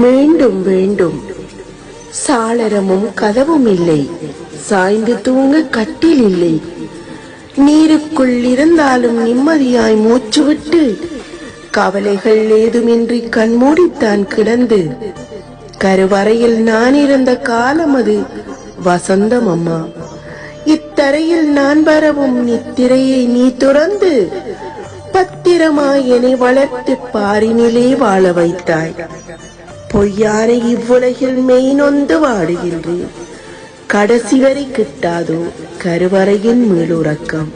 மீண்டும் வேண்டும். சாளரமும் கதவும் இல்லை, சாய்ந்து தூங்க கட்டில் இல்லை. நீருக்குள் இருந்தாலும் நிம்மதியாய் மூச்சுவிட்டு கவலைகள் ஏதுமின்றி கண்மூடித்தான் கிடந்து கருவறையில் நான் இருந்த காலம் அது வசந்தம் அம்மா. இத்தரையில் நான் வரவும் நித்திரையை நீ துறந்து பத்திரமாய் என்னை வளர்த்து பாரினிலே வாழ வைத்தாய். பொய்யான இவ்வுலகில் மெய் நொந்து வாடுகின்றேன். கடைசி வரை கிட்டாதோ கருவறையின் மீளுறக்கம்.